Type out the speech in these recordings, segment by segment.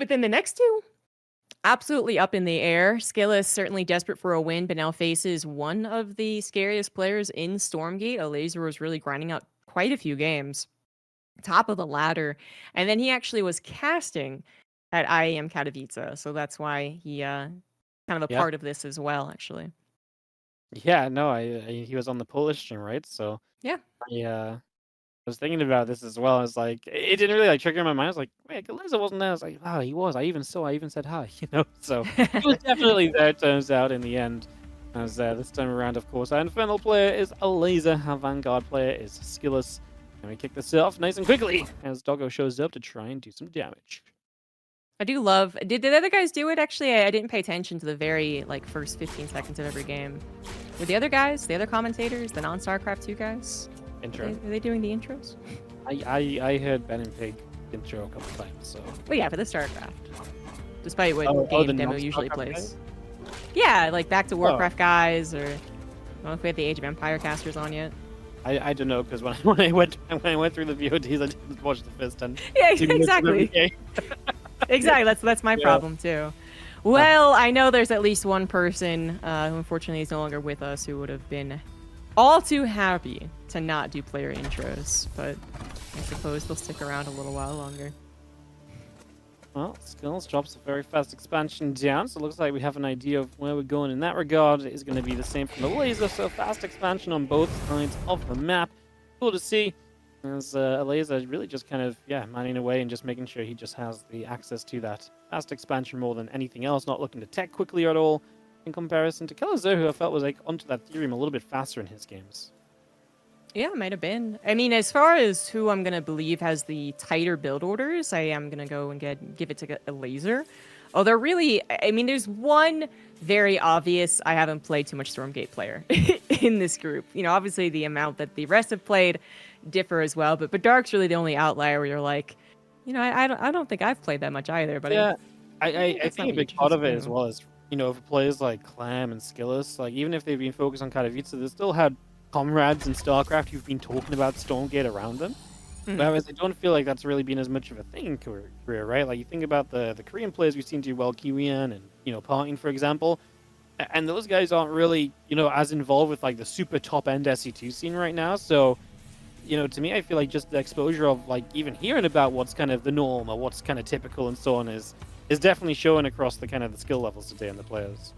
But then the next two, absolutely up in the air. Skillous certainly desperate for a win, but now faces one of the scariest players in Stormgate. Elazer was really grinding out quite a few games, top of the ladder, and then he actually was casting at IEM Katowice, so that's why he kind of a Yeah. part of this as well, actually. Yeah, no, he was on the Polish stream, right? So Yeah. I was thinking about this as well. I was like, it didn't really like trigger in my mind. I was like, wait, Elazer wasn't there. I was like, wow, he was. I even said hi, you know. So he was definitely there. It turns out in the end, as this time around, of course, our infernal player is Elazer, our vanguard player is Skillous, and we kick this off nice and quickly as Doggo shows up to try and do some damage. I do love. Did the other guys do it? Actually, I didn't pay attention to the very like first 15 seconds of every game. Were the other guys, the other commentators, the non-StarCraft 2 guys, Intro. are they doing the intros? I heard Ben and Pig intro a couple times. So. Well, yeah, for the StarCraft. Despite what the game demo usually non-StarCraft plays. guys? Yeah, like Back to Warcraft guys, or I don't know if we have the Age of Empire casters on yet. I don't know, because when I went through the VODs, I didn't watch the first 10. Yeah, exactly. Exactly. That's my problem too. Well, I know there's at least one person who unfortunately is no longer with us who would have been all too happy to not do player intros, but I suppose they'll stick around a little while longer. Well, Skills drops a very fast expansion down, so it looks like we have an idea of where we're going in that regard. It is going to be the same from the Elazer, so fast expansion on both sides of the map. Cool to see, as Elazer really just kind of, mining away and just making sure he just has the access to that fast expansion more than anything else, not looking to tech quickly at all, in comparison to Elazer, who I felt was like onto that Ethereum a little bit faster in his games. Yeah, it might have been. I mean, as far as who I'm going to believe has the tighter build orders, I am going to go and give it to Elazer. Oh, they're really, I mean, there's one very obvious, I haven't played too much Stormgate player in this group. You know, obviously the amount that the rest have played differ as well, but Dark's really the only outlier where you're like, you know, I don't think I've played that much either, but yeah, I think a big part of it do. as well is, you know, for players like Clam and Skillous, like even if they've been focused on Katowice, they still had comrades in StarCraft who've been talking about Stormgate around them. Whereas I don't feel like that's really been as much of a thing in Korea, right? Like you think about the Korean players we've seen do well, Kiwian and, you know, Parting, for example. And those guys aren't really, you know, as involved with like the super top end SC2 scene right now. So, you know, to me, I feel like just the exposure of like even hearing about what's kind of the norm or what's kind of typical and so on is definitely showing across the kind of the skill levels today in the players.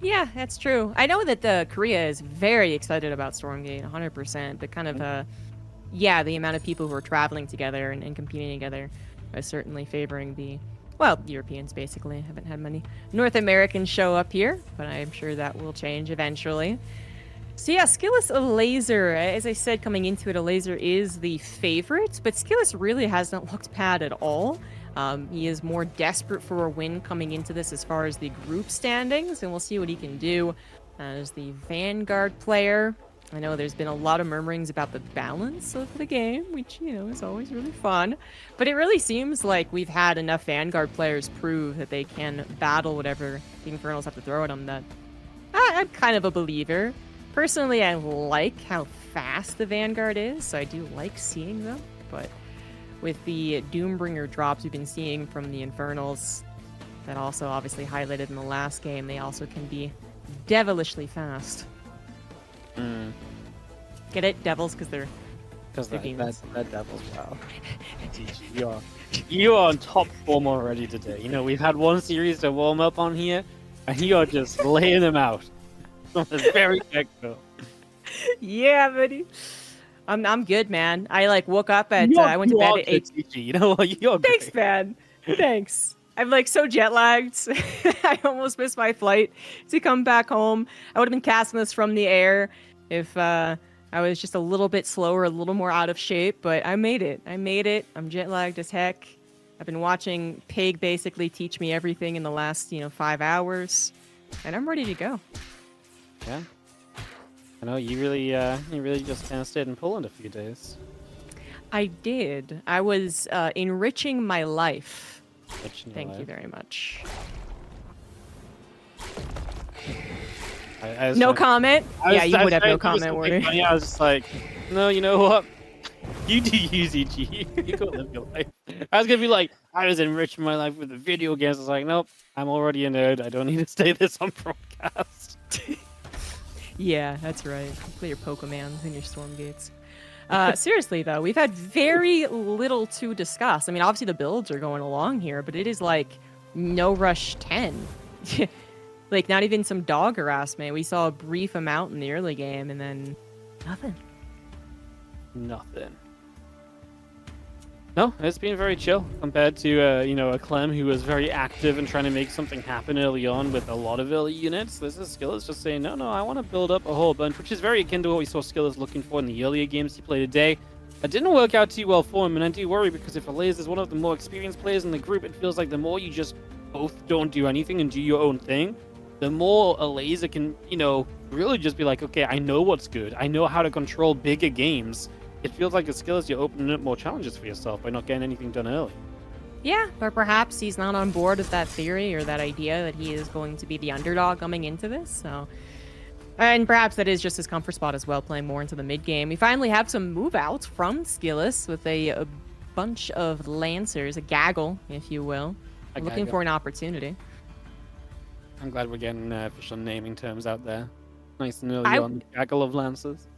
Yeah, that's true. I know that Korea is very excited about Stormgate, 100%. But kind of, the amount of people who are traveling together and competing together is certainly favoring the, well, Europeans basically. Haven't had many North Americans show up here, but I'm sure that will change eventually. So yeah, Skillous Elazer, as I said coming into it, Elazer is the favorite, but Skillous really hasn't looked bad at all. He is more desperate for a win coming into this as far as the group standings, and we'll see what he can do as the Vanguard player. I know there's been a lot of murmurings about the balance of the game, which, you know, is always really fun. But it really seems like we've had enough Vanguard players prove that they can battle whatever the Infernals have to throw at them, that I'm kind of a believer. Personally, I like how fast the Vanguard is, so I do like seeing them, but with the Doombringer drops we've been seeing from the Infernals, that also obviously highlighted in the last game, they also can be devilishly fast. Get it? Devils, because they're demons. That devils, wow. you are on top form already today. You know, we've had one series to warm up on here, and you are just laying them out. It's very technical. Yeah, buddy. I'm good, man. I like woke up at I went to bed at 8. You know what? You're Thanks, great. man. Thanks. I'm like so jet lagged. I almost missed my flight to come back home. I would have been casting this from the air if I was just a little bit slower, a little more out of shape, but I made it. I'm jet lagged as heck. I've been watching Pig basically teach me everything in the last, 5 hours, and I'm ready to go. Yeah. I know you really just kind of stayed in Poland a few days. I did. I was enriching my life. Thank you very much. No comment? Yeah, you would have no comment, Wardi. Yeah, I was just like, no, you know what? You do use EG. You go live your life. I was gonna be like, I was enriching my life with the video games. I was like, nope, I'm already a nerd. I don't need to stay this on broadcast. Yeah, that's right. Play your Pokemons and your Stormgates. Seriously, though, we've had very little to discuss. I mean, obviously the builds are going along here, but it is like no rush 10. Like, not even some dog harassment. We saw a brief amount in the early game, and then nothing. Nothing. No, it's been very chill compared to, you know, a Clem who was very active and trying to make something happen early on with a lot of early units. This is Skillous just saying, no, I want to build up a whole bunch, which is very akin to what we saw Skillous looking for in the earlier games he played today. It didn't work out too well for him, and I do worry because if Elazer is one of the more experienced players in the group, it feels like the more you just both don't do anything and do your own thing, the more Elazer can, you know, really just be like, okay, I know what's good. I know how to control bigger games. It feels like as Skillous, you're opening up more challenges for yourself by not getting anything done early. Yeah, but perhaps he's not on board with that theory or that idea that he is going to be the underdog coming into this, so... And perhaps that is just his comfort spot as well, playing more into the mid game. We finally have some move outs from Skillous with a bunch of Lancers, a gaggle, if you will. Looking for an opportunity. I'm glad we're getting official naming terms out there. Nice and early on. Gaggle of Lancers.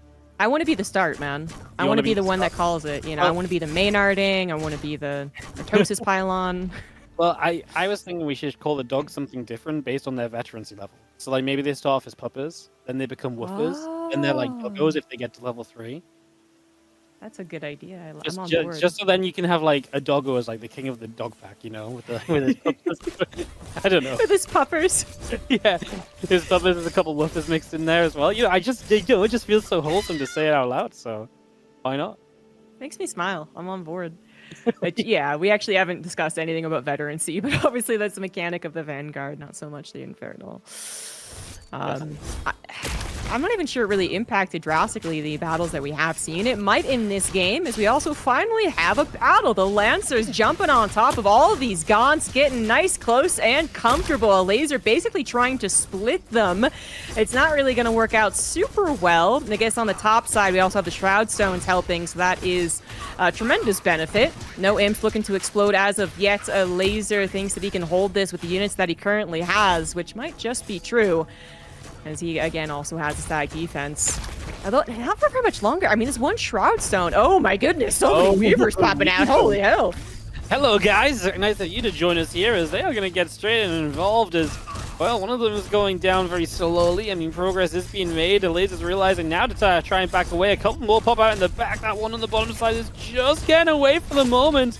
I want to be the start, man. I want to be the one that calls it. You know, I want to be the Maynarding. I want to be the Mitosis Pylon. Well, I was thinking we should call the dogs something different based on their veterancy level. So, like, maybe they start off as puppers, then they become woofers, and they're like doggos if they get to level 3. That's a good idea. I'm on board. Just so then you can have, like, a doggo as, like, the king of the dog pack, you know, with his puppers. I don't know. With his puppers. Yeah, his puppers, there's a couple woofers mixed in there as well. You know, it just feels so wholesome to say it out loud, so why not? Makes me smile. I'm on board. But yeah, we actually haven't discussed anything about veterancy, but obviously that's the mechanic of the Vanguard, not so much the Infernal. I'm not even sure it really impacted drastically the battles that we have seen. It might in this game, as we also finally have a battle. The Lancers jumping on top of all of these Gaunts, getting nice, close, and comfortable. Elazer basically trying to split them. It's not really going to work out super well. And I guess on the top side, we also have the Shroud Stones helping, so that is a tremendous benefit. No imps looking to explode as of yet. Elazer thinks that he can hold this with the units that he currently has, which might just be true, as he, again, also has a static defense. Although, not for very much longer. I mean, there's one Shroud Stone. Oh, my goodness. So many Weavers popping out. Holy hell. Hello, guys. Nice of you to join us here, as they are going to get straight and involved as, well, one of them is going down very slowly. I mean, progress is being made. Elazer's realizing now to try and back away. A couple more pop out in the back. That one on the bottom side is just getting away for the moment.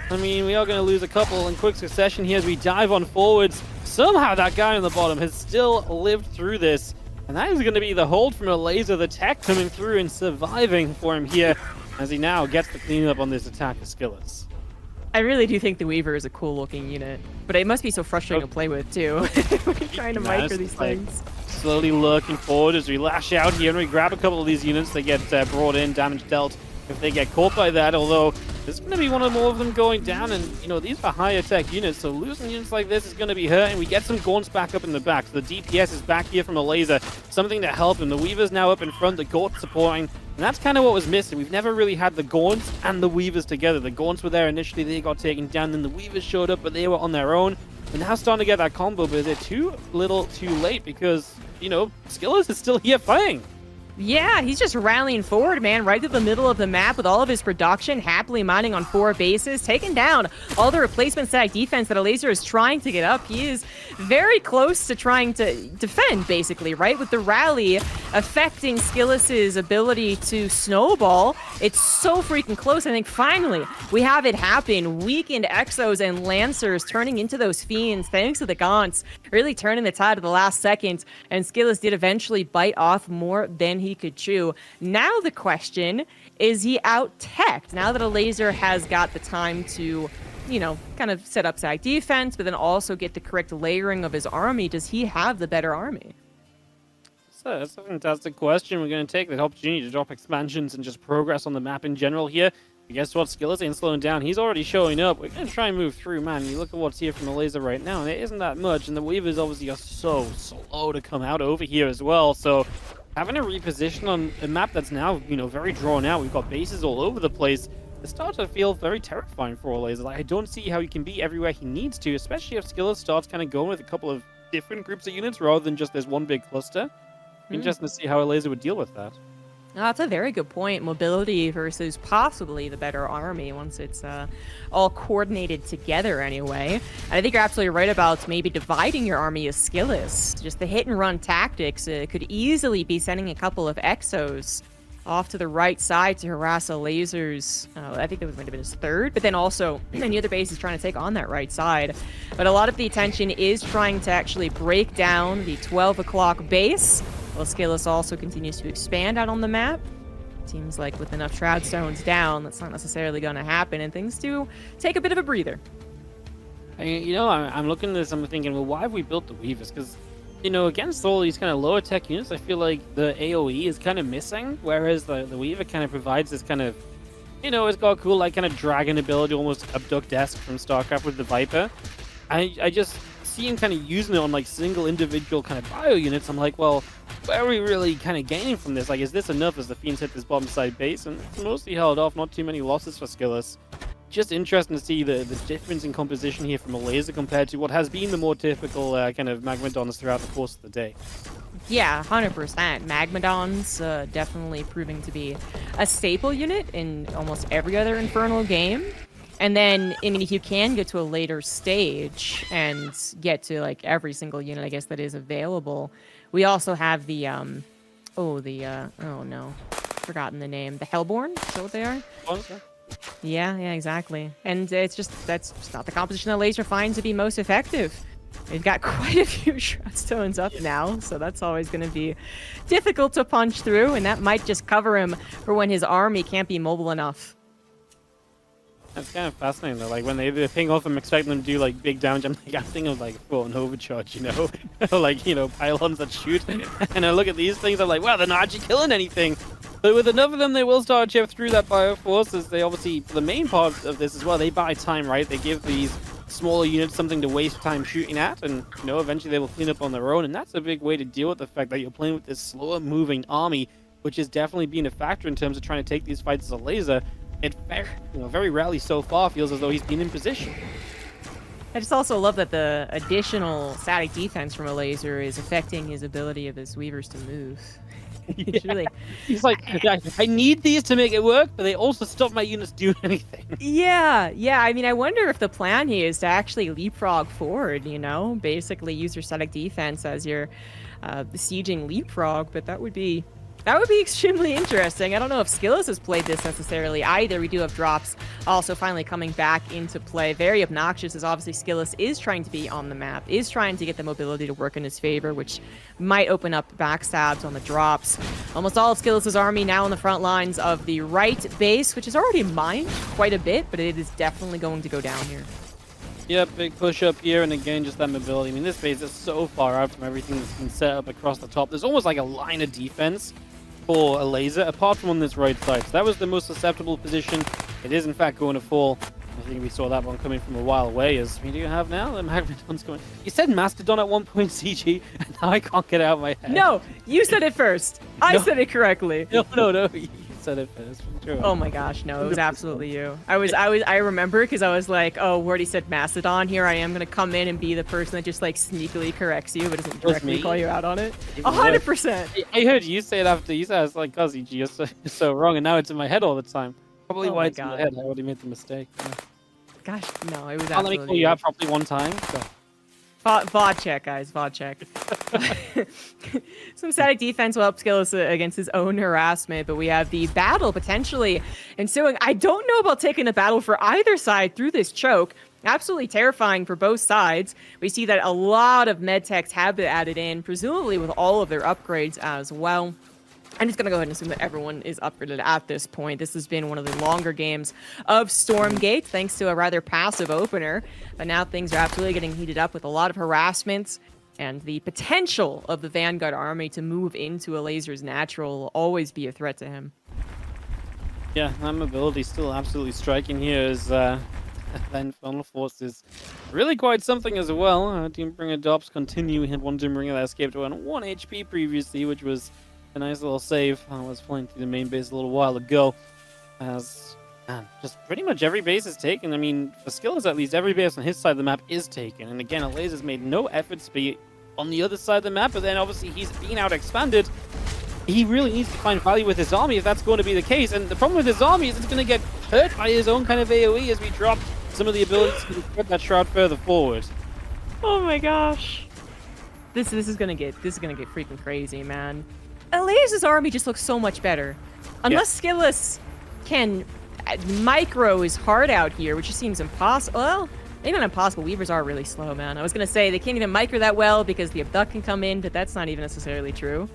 I mean, we are going to lose a couple in quick succession here as we dive on forwards. Somehow that guy on the bottom has still lived through this. And that is going to be the hold from Elazer, the tech coming through and surviving for him here as he now gets the cleanup on this attack of Skillous. I really do think the Weaver is a cool looking unit, but it must be so frustrating to play with too. When you're trying to micro these things. Slowly lurking forward as we lash out here and we grab a couple of these units. They get brought in, damage dealt if they get caught by that, although there's going to be one or more of them going down, and you know, these are higher tech units, so losing units like this is going to be hurting. We get some Gaunts back up in the back, so the DPS is back here from Elazer, something to help him. The Weaver's now up in front, the Gaunts supporting, and that's kind of what was missing. We've never really had the Gaunts and the Weavers together. The Gaunts were there initially, they got taken down, then the Weavers showed up, but they were on their own. And now starting to get that combo, but they're too little too late because, you know, Skillous is still here fighting. Yeah, he's just rallying forward, man, right to the middle of the map with all of his production, happily mining on 4 bases, taking down all the replacement static defense that Elazer is trying to get up. He is very close to trying to defend, basically, right? With the rally affecting Skillous's ability to snowball. It's so freaking close. I think finally we have it happen. Weakened Exos and Lancers turning into those Fiends, thanks to the Gaunts, really turning the tide at the last second, and Skillous did eventually bite off more than he could chew. Now the question, is he out-teched? Now that Elazer has got the time to, you know, kind of set up side defense, but then also get the correct layering of his army, does he have the better army? So that's a fantastic question. We're going to take the opportunity to drop expansions and just progress on the map in general here. But guess what? Skillous ain't slowing down. He's already showing up. We're going to try and move through, man. You look at what's here from Elazer right now, and it isn't that much. And the Weavers obviously are so slow to come out over here as well. So having a reposition on a map that's now, you know, very drawn out. We've got bases all over the place. it's starting to feel very terrifying for Elazer. Like, I don't see how he can be everywhere he needs to, especially if Skillous starts kind of going with a couple of different groups of units rather than just this one big cluster. Interesting to see how Elazer would deal with that. Oh, that's a very good point. Mobility versus possibly the better army once it's all coordinated together anyway. And I think you're absolutely right about maybe dividing your army as Skillous. Just the hit and run tactics could easily be sending a couple of Exos off to the right side to harass Elazer's, I think that might have been his third, but then also any other base is trying to take on that right side. But a lot of the attention is trying to actually break down the 12 o'clock base, while Skillous also continues to expand out on the map. Seems like with enough Shroud Stones down, that's not necessarily going to happen, and things do take a bit of a breather. You know, I'm looking at this, I'm thinking, well, why have we built the Weavers? Because, you know, against all these kind of lower tech units, I feel like the AoE is kind of missing, whereas the Weaver kind of provides this kind of, you know, it's got a cool, like, kind of dragon ability, almost abduct desk from StarCraft with the Viper. I just see him kind of using it on, like, single individual kind of bio units. I'm like, well, where are we really kind of gaining from this? Like, is this enough as the Fiends hit this bottom side base? And it's mostly held off, not too many losses for Skillous. Just interesting to see the difference in composition here from Elazer compared to what has been the more typical kind of Magmadons throughout the course of the day. Yeah, 100%. Magmadons definitely proving to be a staple unit in almost every other Infernal game. And then, I mean, if you can get to a later stage and get to, like, every single unit, I guess, that is available, we also have the, oh no, forgotten the name. The Hellborn? Is that what they are? Yeah, exactly. And that's just not the composition that Laser finds to be most effective. We've got quite a few Shroud Stones up now, so that's always going to be difficult to punch through, and that might just cover him for when his army can't be mobile enough. That's kind of fascinating though. Like when they ping off, I'm expecting them to do like big damage. I'm thinking of like an overcharge, you know, like, you know, pylons that shoot. And I look at these things, I'm like, wow, they're not actually killing anything. But with enough of them, they will start to chip through that bioforce. As they obviously, for the main part of this as well, they buy time, right? They give these smaller units something to waste time shooting at, and you know, eventually they will clean up on their own. And that's a big way to deal with the fact that you're playing with this slower moving army, which has definitely been a factor in terms of trying to take these fights as a Elazer. It very rarely so far feels as though he's been in position. I just also love that the additional static defense from Elazer is affecting his ability of his Weavers to move. It's really... He's like, I need these to make it work, but they also stop my units doing anything. Yeah. I mean, I wonder if the plan here is to actually leapfrog forward, you know? Basically use your static defense as your besieging leapfrog, but that would be extremely interesting. I don't know if Skillous has played this necessarily either. We do have drops also finally coming back into play. Very obnoxious as obviously Skillous is trying to be on the map, is trying to get the mobility to work in his favor, which might open up backstabs on the drops. Almost all of Skillous's army now on the front lines of the right base, which is already mined quite a bit, but it is definitely going to go down here. Yep, big push up here, and again, just that mobility. I mean, this base is so far out from everything that's been set up across the top. There's almost like a line of defense for Elazer, apart from on this right side. So that was the most susceptible position. It is, in fact, going to fall. I think we saw that one coming from a while away. As we do have now, the Magmadon's going. You said Mastodon at one point, CG, and now I can't get it out of my head. No, you said it first. I said it correctly. No, you said it first. True. Oh my gosh, no, it was absolutely you. I remember because I was like, oh, Wardi said Mastodon. Here I am gonna come in and be the person that just like sneakily corrects you, but doesn't directly call you out on it. 100%. I heard you say it after you said it. I was like, "Cause you're so wrong," and now it's in my head all the time. Probably why it's in my head. I already made the mistake. Yeah. Gosh, no, it was. Let me call you out properly one time. So. VOD check, guys. VOD check. Some static defense will help Skillous against his own harassment, but we have the battle potentially ensuing. I don't know about taking a battle for either side through this choke. Absolutely terrifying for both sides. We see that a lot of med techs have been added in, presumably with all of their upgrades as well. I'm just going to go ahead and assume that everyone is upgraded at this point. This has been one of the longer games of Stormgate, thanks to a rather passive opener. But now things are absolutely getting heated up with a lot of harassment, and the potential of the Vanguard army to move into Elazer's natural will always be a threat to him. Yeah, that mobility still absolutely striking here as then Infernal Force is really quite something as well. Team Bringer Dops continue. We had one Team Bringer that escaped on 1 HP previously, which was a nice little save. I was flying through the main base a little while ago. As Man, just pretty much every base is taken. I mean, for Skillous at least, every base on his side of the map is taken. And again, Elazer's made no efforts to be on the other side of the map, but then obviously he's being out expanded. He really needs to find value with his army if that's going to be the case. And the problem with his army is it's going to get hurt by his own kind of AoE as we drop some of the abilities to put that shroud further forward. Oh my gosh. This is gonna get freaking crazy, man. Elazer's army just looks so much better. Unless Skillous can micro his heart out here, which just seems impossible. Well, maybe not impossible. Weavers are really slow, man. I was gonna say they can't even micro that well because the abduct can come in, but that's not even necessarily true.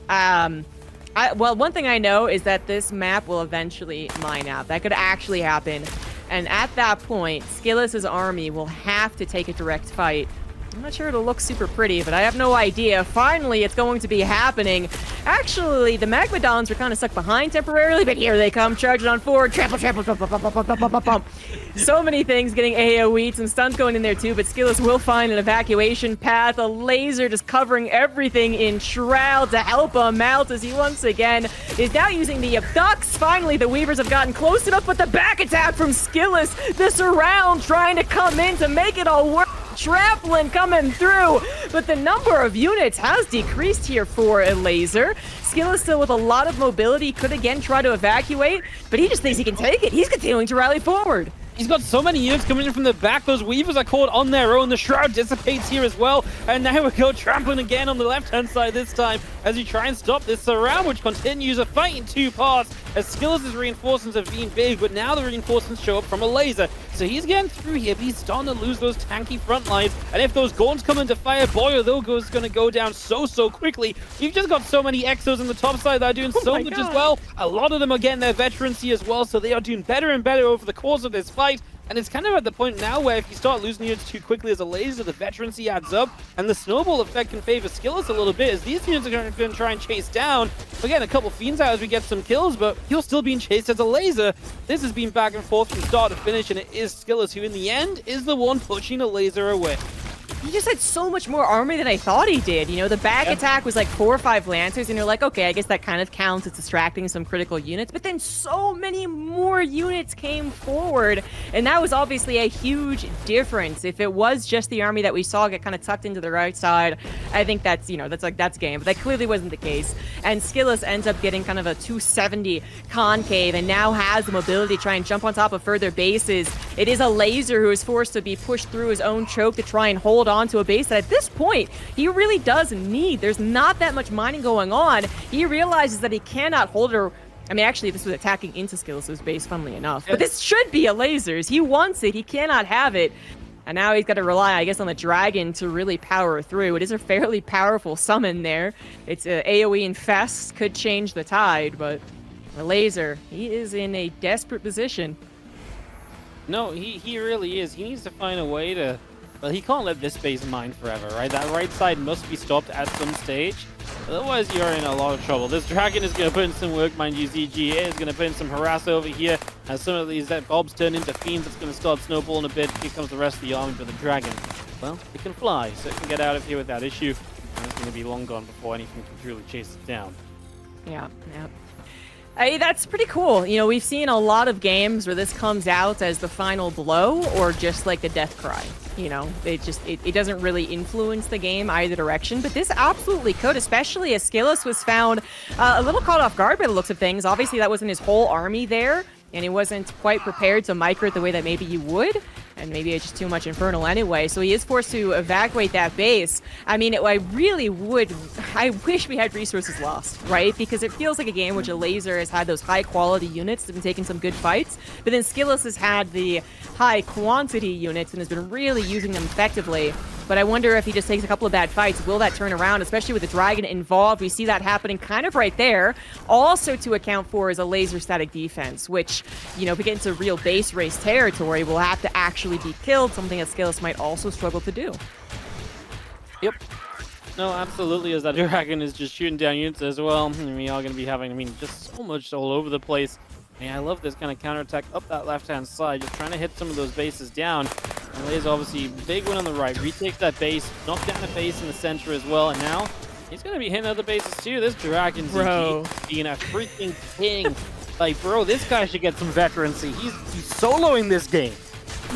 Well, one thing I know is that this map will eventually mine out. That could actually happen. And at that point, Skillous' army will have to take a direct fight. I'm not sure it'll look super pretty, but I have no idea. Finally, it's going to be happening. Actually, the Magmadons were kind of stuck behind temporarily, but here they come, charging on forward. Trample, trample, bump, bump, bump, bump, bump, bump. So many things getting AoE'd, some stuns going in there too, but Skillous will find an evacuation path. A laser just covering everything in Shroud to help him out as he once again is now using the abducts. Finally, the Weavers have gotten close enough, but the back attack from Skillous, the surround trying to come in to make it all work. Tramplin coming through, but the number of units has decreased here for Elazer. Skillous still with a lot of mobility, could again try to evacuate, but he just thinks he can take it. He's continuing to rally forward. He's got so many units coming in from the back. Those Weavers are caught on their own. The Shroud dissipates here as well. And now we go trampling again on the left-hand side this time as we try and stop this surround, which continues a fight in two parts as Skillous' reinforcements have been big, but now the reinforcements show up from Elazer. So he's getting through here, but he's starting to lose those tanky front lines. And if those Gaunts come into fire, boy, are those going to go down so quickly. You've just got so many Exos on the top side that are doing so much as well. A lot of them are getting their veterancy as well, so they are doing better and better over the course of this fight. And it's kind of at the point now where if you start losing units too quickly as a Elazer, the veterancy adds up, and the snowball effect can favor Skillous a little bit, as these units are going to try and chase down. Again, a couple Fiends out as we get some kills, but he'll still being chased as a Elazer. This has been back and forth from start to finish, and it is Skillous who, in the end, is the one pushing Elazer away. He just had so much more army than I thought he did. You know, the back attack was like 4 or 5 Lancers, and you're like, okay, I guess that kind of counts. It's distracting some critical units. But then so many more units came forward, and that was obviously a huge difference. If it was just the army that we saw get kind of tucked into the right side, I think that's, you know, that's game. But that clearly wasn't the case. And Skillous ends up getting kind of a 270 concave, and now has the mobility to try and jump on top of further bases. It is Elazer who is forced to be pushed through his own choke to try and hold onto a base that at this point he really does need. There's not that much mining going on. He realizes that he cannot hold her. I mean, actually, this was attacking into Skillous' base, funnily enough. But this should be a Elazer's. He wants it. He cannot have it. And now he's got to rely, I guess, on the dragon to really power through. It is a fairly powerful summon there. It's AoE Infest, could change the tide, but Elazer, he is in a desperate position. No, he really is. He needs to find a way to... Well, he can't let this base mine forever, right? That right side must be stopped at some stage. Otherwise, you're in a lot of trouble. This dragon is going to put in some work, mind you. ZG is going to put in some harass over here. As some of these gobs turn into fiends, it's going to start snowballing a bit. Here comes the rest of the army, but the dragon, well, it can fly, so it can get out of here without issue. And it's going to be long gone before anything can truly chase it down. Yeah. Hey, that's pretty cool. You know, we've seen a lot of games where this comes out as the final blow or just like a death cry. You know, it doesn't really influence the game either direction, but this absolutely could, especially as Skillous was found a little caught off guard by the looks of things. Obviously, that wasn't his whole army there, and he wasn't quite prepared to micro it the way that maybe you would. And maybe it's just too much Infernal anyway, so he is forced to evacuate that base. I mean, I wish we had resources lost, right? Because it feels like a game which Elazer has had those high-quality units that have been taking some good fights, but then Skillous has had the high-quantity units and has been really using them effectively. But I wonder if he just takes a couple of bad fights, will that turn around, especially with the dragon involved? We see that happening kind of right there. Also to account for is a laser static defense, which, you know, if we get into real base race territory, will have to actually be killed, something that Skillous might also struggle to do. Yep. No, absolutely, as that dragon is just shooting down units as well. And we are going to be having, I mean, just so much all over the place. Man, I love this kind of counterattack up that left-hand side, just trying to hit some of those bases down. And Lay's obviously big one on the right, retakes that base, knocks down a base in the center as well, and now he's going to be hitting other bases too. This dragon's being a freaking king. Like, bro, this guy should get some veterancy. He's soloing this game.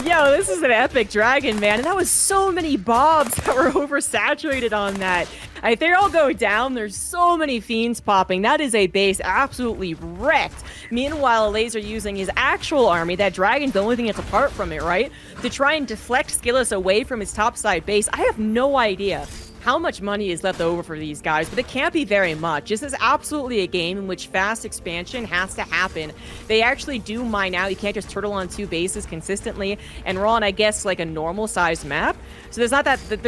Yo, this is an epic dragon, man. And that was so many bobs that were oversaturated on that. If they all go down, there's so many fiends popping. That is a base absolutely wrecked. Meanwhile, Elazer using his actual army, that dragon's the only thing that's apart from it, right? To try and deflect Skillous away from his topside base. I have no idea how much money is left over for these guys, but it can't be very much. This is absolutely a game in which fast expansion has to happen. They actually do mine out. You can't just turtle on 2 bases consistently, and we're on, I guess, like a normal-sized map. So there's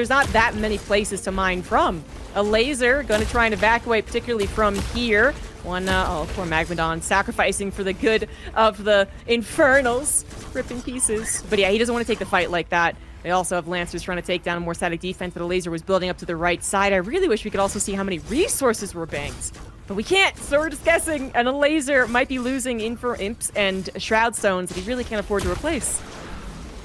not that many places to mine from. Elazer going to try and evacuate, particularly from here. Poor Magmadon sacrificing for the good of the Infernals, ripping pieces. But yeah, he doesn't want to take the fight like that. They also have Lancers trying to take down a more static defense that Elazer was building up to the right side. I really wish we could also see how many resources were banked. But we can't, so we're just guessing. And Elazer might be losing Imps and Shroud Stones that he really can't afford to replace.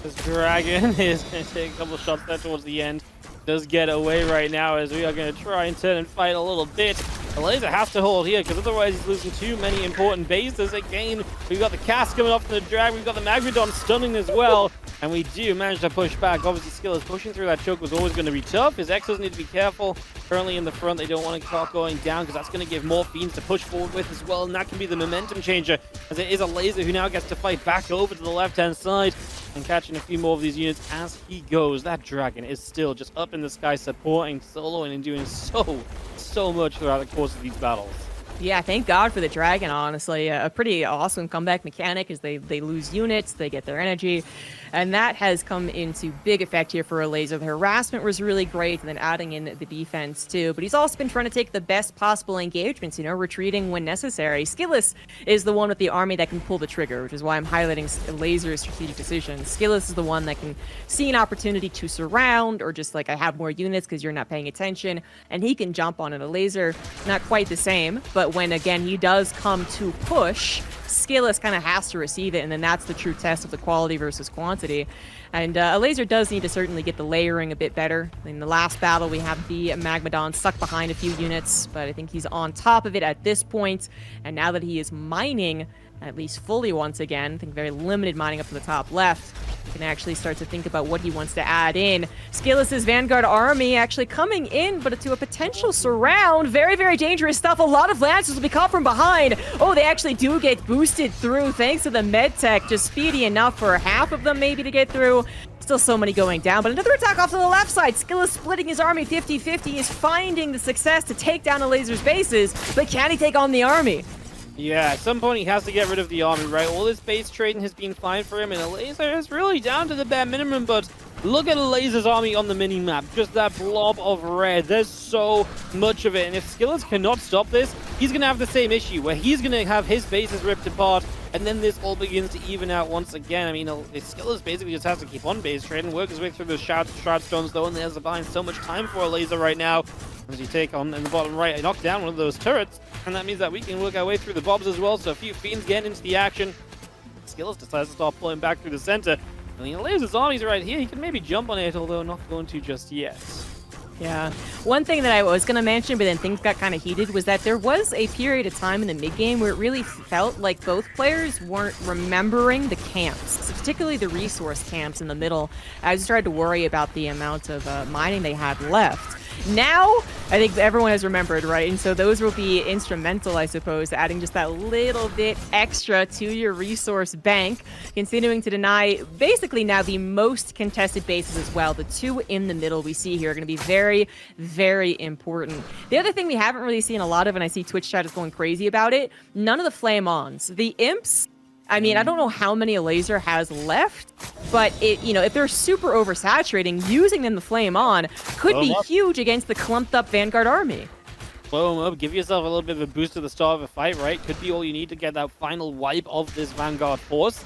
This dragon is going to take a couple shots there towards the end. Does get away right now as we are going to try and turn and fight a little bit. Elazer has to hold here because otherwise he's losing too many important bases. Again, we've got the cast coming off from the drag. We've got the Magmadon stunning as well. And we do manage to push back. Obviously, Skillous pushing through that choke was always going to be tough. His X's need to be careful. Currently in the front, they don't want to start going down because that's going to give more fiends to push forward with as well. And that can be the momentum changer as it is Elazer who now gets to fight back over to the left-hand side and catching a few more of these units as he goes. That dragon is still just up in the sky supporting, soloing, and doing so much throughout the course of these battles. Yeah, thank God for the dragon, honestly. A pretty awesome comeback mechanic as they lose units, they get their energy. And that has come into big effect here for Elazer. The harassment was really great, and then adding in the defense too. But he's also been trying to take the best possible engagements, retreating when necessary. Skillous is the one with the army that can pull the trigger, which is why I'm highlighting Elazer's strategic decisions. Skillous is the one that can see an opportunity to surround, or just like, I have more units because you're not paying attention, and he can jump on it. Elazer, not quite the same, but when, again, he does come to push, Skillous kind of has to receive it, and then that's the true test of the quality versus quantity. And Elazer does need to certainly get the layering a bit better. In the last battle, we have the Magmadon stuck behind a few units, but I think he's on top of it at this point. And now that he is mining, at least fully once again, I think very limited mining up to the top left, can actually start to think about what he wants to add in. Skillous' Vanguard army actually coming in, but to a potential surround. Very, very dangerous stuff. A lot of Lancers will be caught from behind. Oh, they actually do get boosted through thanks to the medtech. Just speedy enough for half of them maybe to get through. Still so many going down, but another attack off to the left side. Skillous splitting his army 50-50 is finding the success to take down Elazer's bases, but can he take on the army? Yeah, at some point he has to get rid of the army, right? All this base trading has been fine for him, and Elazer is really down to the bare minimum, but look at Elazer's army on the mini-map. Just that blob of red. There's so much of it, and if Skillous cannot stop this, he's going to have the same issue, where he's going to have his bases ripped apart, and then this all begins to even out once again. I mean, Skillous basically just has to keep on base trading, work his way through those Shroud Stones, though, and there's buying so much time for Elazer right now. As you take on in the bottom right, knock down one of those turrets, and that means that we can work our way through the bobs as well, so a few fiends getting into the action. Skillous decides to start pulling back through the center. I mean, Elazer's army's right here. He can maybe jump on it, although not going to just yet. Yeah. One thing that I was going to mention, but then things got kind of heated, was that there was a period of time in the mid-game where it really felt like both players weren't remembering the camps, particularly the resource camps in the middle. I just started to worry about the amount of mining they had left. Now, I think everyone has remembered, right? And so those will be instrumental, I suppose, adding just that little bit extra to your resource bank, continuing to deny basically now the most contested bases as well. The two in the middle we see here are going to be very, very important. The other thing we haven't really seen a lot of, and I see Twitch chat is going crazy about it, none of the flame-ons. The imps, I mean, I don't know how many Elazer has left, but if they're super oversaturating, using them to flame on could be huge against the clumped up Vanguard army. Blow them up, give yourself a little bit of a boost to the start of a fight, right? Could be all you need to get that final wipe of this Vanguard force.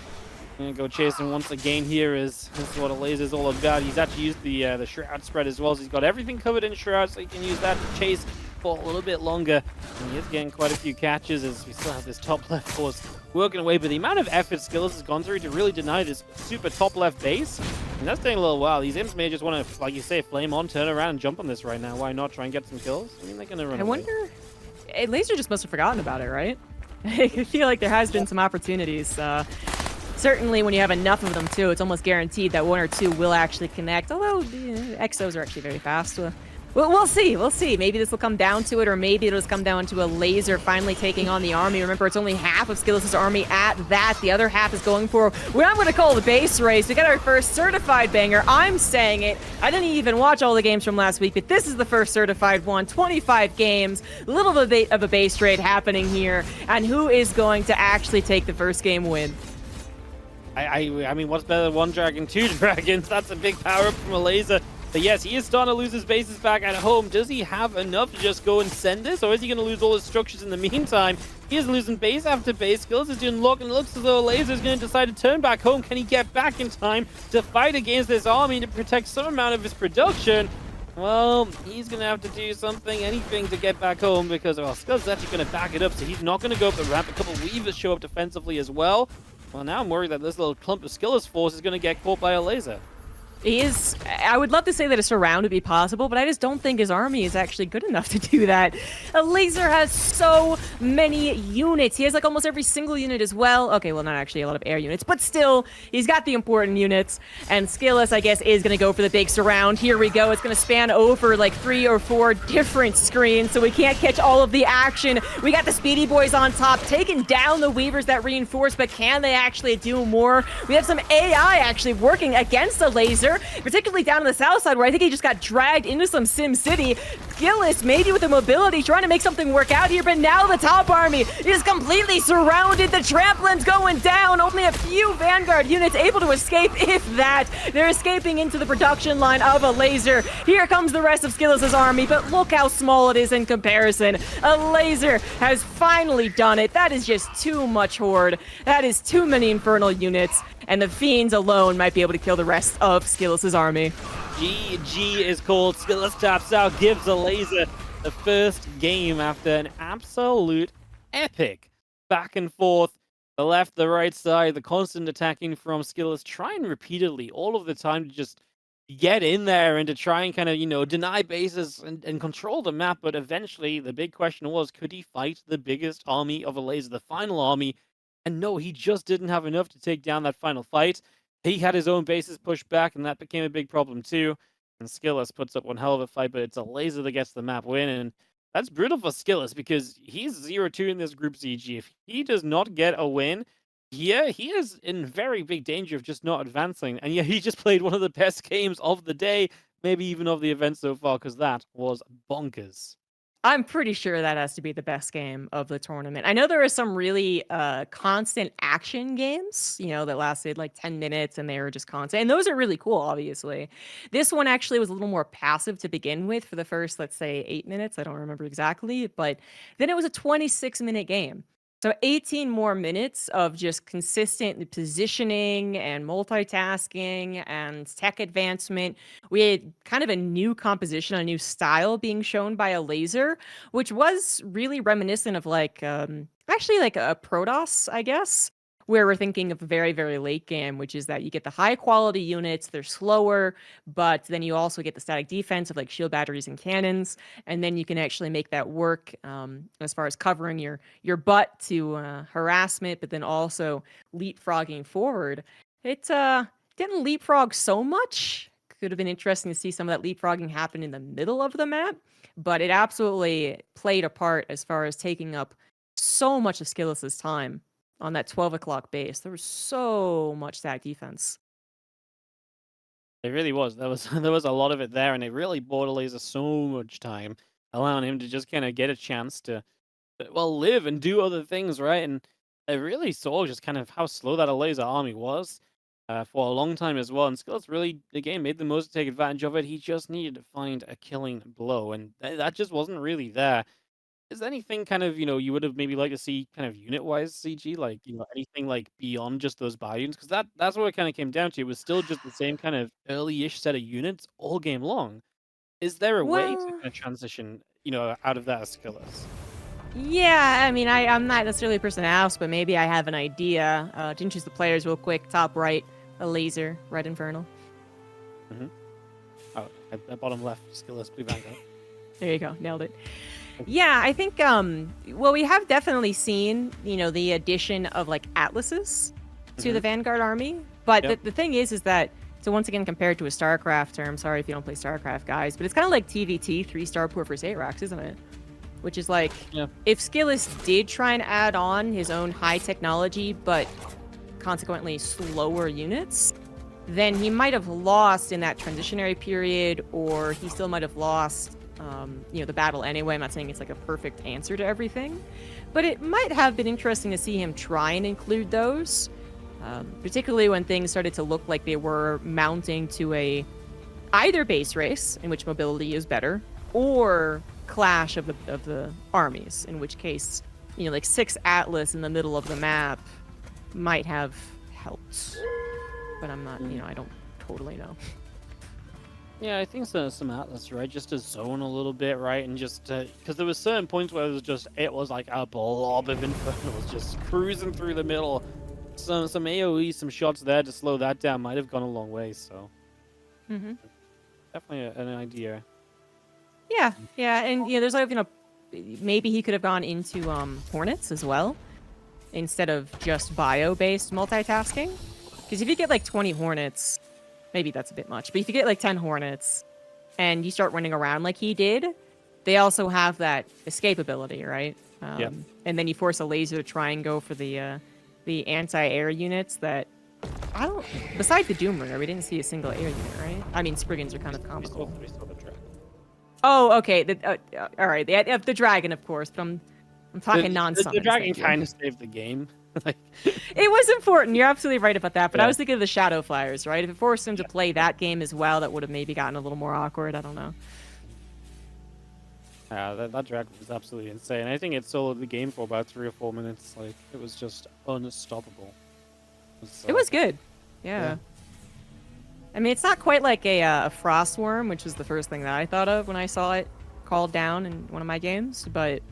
I'm gonna go chasing once again here is what Elazer is all about. He's actually used the Shroud spread as well, so he's got everything covered in Shroud, so he can use that to chase for a little bit longer. And he is getting quite a few catches as we still have this top left force working away, but the amount of effort Skillous has gone through to really deny this super top left base, and that's taking a little while. These imps may just want to, like you say, flame on, turn around and jump on this right now. Why not try and get some kills? I mean, they're gonna run away. Wonder, Elazer just must have forgotten about it, right? I feel like there has been some opportunities. Certainly when you have enough of them, too, it's almost guaranteed that one or two will actually connect. Although, Exos are actually very fast. We'll see. We'll see. Maybe this will come down to it, or maybe it'll just come down to a Elazer finally taking on the army. Remember, it's only half of Skillous' army at that. The other half is going for what I'm going to call the base race. We got our first certified banger. I'm saying it. I didn't even watch all the games from last week, but this is the first certified one. 25 games. A little bit of a base raid happening here. And who is going to actually take the first game win? I mean, what's better than 1 dragon, 2 dragons? That's a big power up from Elazer. But yes, he is starting to lose his bases back at home. Does he have enough to just go and send this? Or is he going to lose all his structures in the meantime? He is losing base after base. Skillous is doing lock, and it looks as though Elazer is going to decide to turn back home. Can he get back in time to fight against this army to protect some amount of his production? Well, he's going to have to do something, anything to get back home because, well, Skillous is actually going to back it up. So he's not going to go up the ramp. A couple of Weavers show up defensively as well. Well, now I'm worried that this little clump of Skillous force is going to get caught by Elazer. He is. I would love to say that a surround would be possible, but I just don't think his army is actually good enough to do that. Elazer has so many units. He has like almost every single unit as well. Okay, well, not actually a lot of air units, but still, he's got the important units. And Skillous, I guess, is going to go for the big surround. Here we go. It's going to span over like 3 or 4 different screens, so we can't catch all of the action. We got the Speedy Boys on top, taking down the Weavers that reinforce, but can they actually do more? We have some AI actually working against Elazer, particularly down on the south side where I think he just got dragged into some Sim City. Skillous, maybe with the mobility, trying to make something work out here, but now the top army is completely surrounded. The tramplin's going down. Only a few Vanguard units able to escape, if that. They're escaping into the production line of Elazer. Here comes the rest of Skillous' army, but look how small it is in comparison. Elazer has finally done it. That is just too much horde. That is too many infernal units. And the Fiends alone might be able to kill the rest of Skillous' army. GG is called. Skillous taps out, gives Elazer the first game after an absolute epic back and forth. The left, the right side, the constant attacking from Skillous, trying repeatedly all of the time to just get in there and to try and kind of, you know, deny bases and control the map. But eventually, the big question was, could he fight the biggest army of Elazer, the final army? And no, he just didn't have enough to take down that final fight. He had his own bases pushed back, and that became a big problem too. And Skillous puts up one hell of a fight, but it's Elazer that gets the map win. And that's brutal for Skillous because he's 0-2 in this group CG. If he does not get a win, yeah, he is in very big danger of just not advancing. And yeah, he just played one of the best games of the day, maybe even of the event so far, because that was bonkers. I'm pretty sure that has to be the best game of the tournament. I know there are some really constant action games, you know, that lasted like 10 minutes and they were just constant. And those are really cool, obviously. This one actually was a little more passive to begin with for the first, let's say, 8 minutes. I don't remember exactly, but then it was a 26-minute game. So 18 more minutes of just consistent positioning and multitasking and tech advancement. We had kind of a new composition, a new style being shown by Elazer, which was really reminiscent of like, actually like a Protoss, I guess, where we're thinking of a very, very late game, which is that you get the high quality units, they're slower, but then you also get the static defense of like shield batteries and cannons, and then you can actually make that work as far as covering your butt to harassment, but then also leapfrogging forward. It didn't leapfrog so much. Could have been interesting to see some of that leapfrogging happen in the middle of the map, but it absolutely played a part as far as taking up so much of Skillous' time on that 12 o'clock base. There was so much stack defense. It really was. There was a lot of it there, and it really bought Elazer so much time, allowing him to just kind of get a chance to, well, live and do other things, right? And I really saw just kind of how slow that Elazer army was for a long time as well. And Skillous really, again, made the most to take advantage of it. He just needed to find a killing blow, and that just wasn't really there. Is there anything kind of, you know, you would have maybe liked to see kind of unit-wise CG, like, you know, anything like beyond just those bio-units? Because that's what it kind of came down to. It was still just the same kind of early-ish set of units all game long. Is there a way to Well, kind of transition, you know, out of that as Skillous? yeah, I mean, I'm not necessarily a person to ask, but maybe I have an idea. Didn't choose the players real quick. Top right, Elazer, right Infernal. Mm-hmm. Oh, at bottom left, Skillous, blue Vanguard. There you go, nailed it. Yeah, I think well, we have definitely seen, the addition of like atlases to the Vanguard army. But Yep. the thing is that, so once again, compared to a StarCraft term, sorry if you don't play StarCraft, guys, but it's kind of like TVT, 3-star poor versus 8-racks, isn't it? Which is like, Yeah. if Skillous did try and add on his own high technology, but consequently slower units, then he might have lost in that transitionary period, or he still might have lost, the battle anyway. I'm not saying it's like a perfect answer to everything, but it might have been interesting to see him try and include those, particularly when things started to look like they were mounting to either base race, in which mobility is better, or clash of the armies, in which case, like 6 Atlas in the middle of the map might have helped. But I'm not, I don't totally know. Yeah, I think so, some Atlas, right? Just to zone a little bit, right? And just because there was certain points where it was like a blob of Infernals just cruising through the middle. Some AoE, some shots there to slow that down might have gone a long way. So definitely an idea. Yeah, and there's like maybe he could have gone into Hornets as well instead of just bio-based multitasking. Because if you get like 20 Hornets, maybe that's a bit much, but if you get like 10 Hornets and you start running around like he did, they also have that escape ability, right? Yeah. And then you force Elazer to try and go for the anti-air units that besides the Doomringer, we didn't see a single air unit, right? I mean, Spriggans are kind of comical. We saw the dragon. Oh, okay. All right. The dragon, of course, but I'm talking non-summons. The dragon kind of saved the game. It was important. You're absolutely right about that. But Yeah. I was thinking of the Shadow Flyers, right? If it forced him to play that game as well, that would have maybe gotten a little more awkward. I don't know. That dragon was absolutely insane. I think it soloed the game for about 3 or 4 minutes. Like, it was just unstoppable. It was good. Yeah. I mean, it's not quite like a Frostworm, which was the first thing that I thought of when I saw it called down in one of my games. But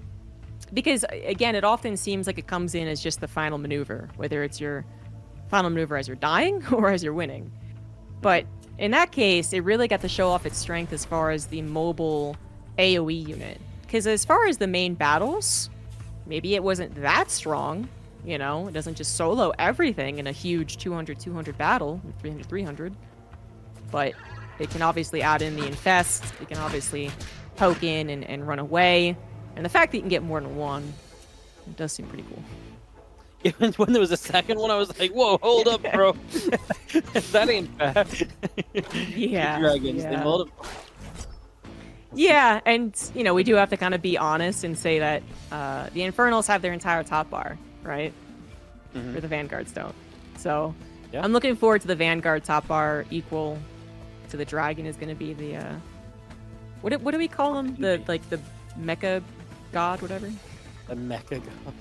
because, again, it often seems like it comes in as just the final maneuver, whether it's your final maneuver as you're dying or as you're winning. But in that case, it really got to show off its strength as far as the mobile AoE unit. Because as far as the main battles, maybe it wasn't that strong. It doesn't just solo everything in a huge 200-200 battle, 300-300. But it can obviously add in the infest. It can obviously poke in and run away. And the fact that you can get more than one, it does seem pretty cool. Even when there was a second one, I was like, whoa, hold up, bro. That ain't fair. Yeah. Dragons, yeah. they multiply. Yeah, and, we do have to kind of be honest and say that the Infernals have their entire top bar, right? Where the Vanguards don't. So Yeah. I'm looking forward to the Vanguard top bar equal to the Dragon is going to be the... What do we call them? The Mecha God, whatever? The Mecha God.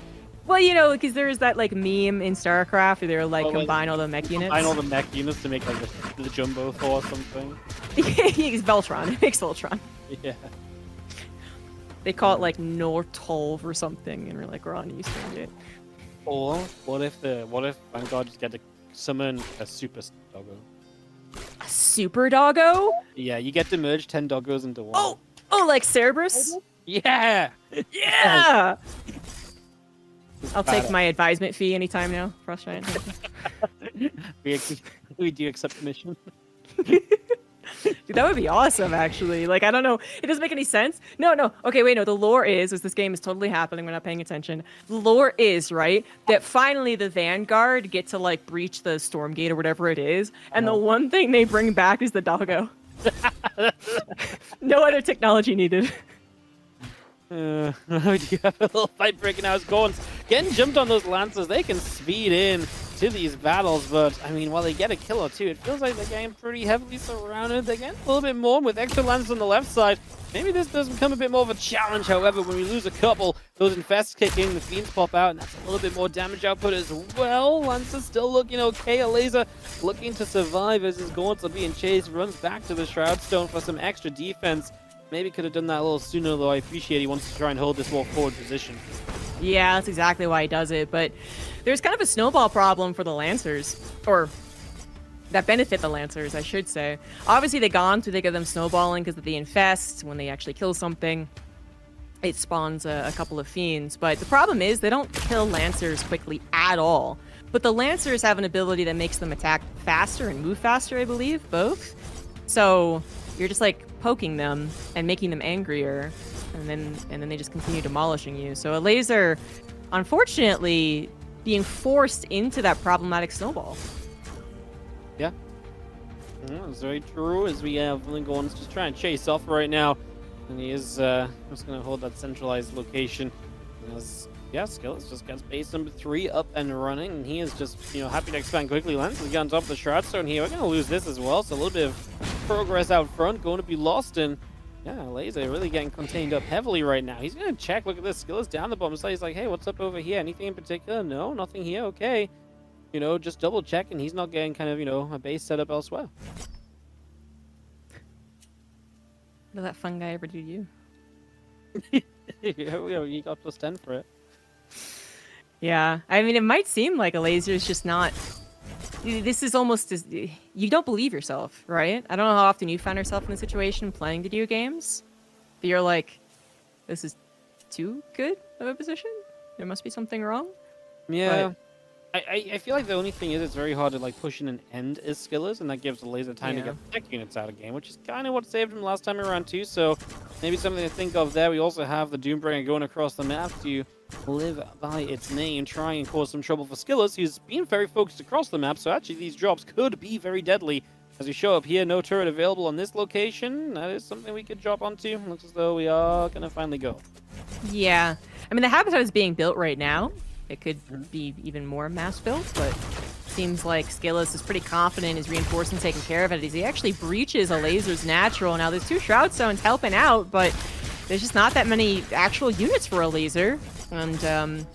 Well, because there's that, meme in StarCraft where they're, combine all the mech units. Combine all the mech units to make, the Jumbo Thor or something. It's Voltron. It makes Voltron. Yeah. They call it, Nortolv or something, and we're on Eastern Gate. Or, what if Vanguard just get to summon a super doggo? A super doggo? Yeah, you get to merge 10 doggos into one. Oh, like Cerberus? Yeah! Yeah! I'll take my advisement fee anytime now, Frost Giant. We do accept commission. Dude, that would be awesome, actually. I don't know. It doesn't make any sense. No. Okay, wait, no. The lore is, as this game is totally happening, we're not paying attention. The lore is, right, that finally the Vanguard get to, breach the Stormgate or whatever it is, and the one thing they bring back is the doggo. No other technology needed. Do you have a little fight breaking out? Gorns getting jumped on those Lancers. They can speed in to these battles, but I mean, while they get a kill or two, it feels like they're getting pretty heavily surrounded. They're getting a little bit more with extra Lancers on the left side. Maybe this does become a bit more of a challenge. However, when we lose a couple, those infests kick in, the fiends pop out, and that's a little bit more damage output as well. Lancers still looking okay. Elazer looking to survive as his Gaunts are being chased. Runs back to the Shroud Stone for some extra defense. Maybe could have done that a little sooner, though. I appreciate he wants to try and hold this more forward position. Yeah, that's exactly why he does it, but there's kind of a snowball problem for the Lancers, or that benefit the Lancers, I should say. Obviously, they gone through, they get them snowballing because of the infest when they actually kill something. it spawns a couple of fiends. But the problem is they don't kill Lancers quickly at all. But the Lancers have an ability that makes them attack faster and move faster, I believe, both. So you're just like poking them and making them angrier, and then they just continue demolishing you. So Elazer, unfortunately, being forced into that problematic snowball. Yeah. That's very true, as we have Lincoln's just trying to chase off right now. And he is just going to hold that centralized location. As, yeah, Skillous just gets base number 3 up and running. And he is just, happy to expand quickly. Lens is on top of the Shroud Stone here. We're going to lose this as well. So a little bit of progress out front going to be lost. And yeah, Elazer really getting contained up heavily right now. He's going to check. Look at this. Skillous down the bottom side. He's like, hey, what's up over here? Anything in particular? No, nothing here. Okay. Just double check, and he's not getting kind of, a base set up elsewhere. What did that fun guy ever do to you? Yeah, you got +10 for it. Yeah, I mean, it might seem like Elazer is just not. This is almost as you don't believe yourself, right? I don't know how often you find yourself in a situation playing video games, but you're like, this is too good of a position. There must be something wrong. Yeah. But I feel like the only thing is it's very hard to like push in and end as Skillous, and that gives Elazer time to Yeah. get tech units out of game, which is kind of what saved him last time around too. So maybe something to think of there. We also have the Doombringer going across the map to live by its name, try and cause some trouble for Skillous, who's been very focused across the map. So actually these drops could be very deadly. As we show up here, no turret available on this location. That is something we could drop onto. Looks as though we are gonna finally go. yeah, I mean, the habitat is being built right now. It could be even more mass built, but seems like Skillous is pretty confident in his reinforcement taking care of it as he actually breaches Elazer's natural. Now, there's 2 Shroud Stones helping out, but there's just not that many actual units for Elazer. And,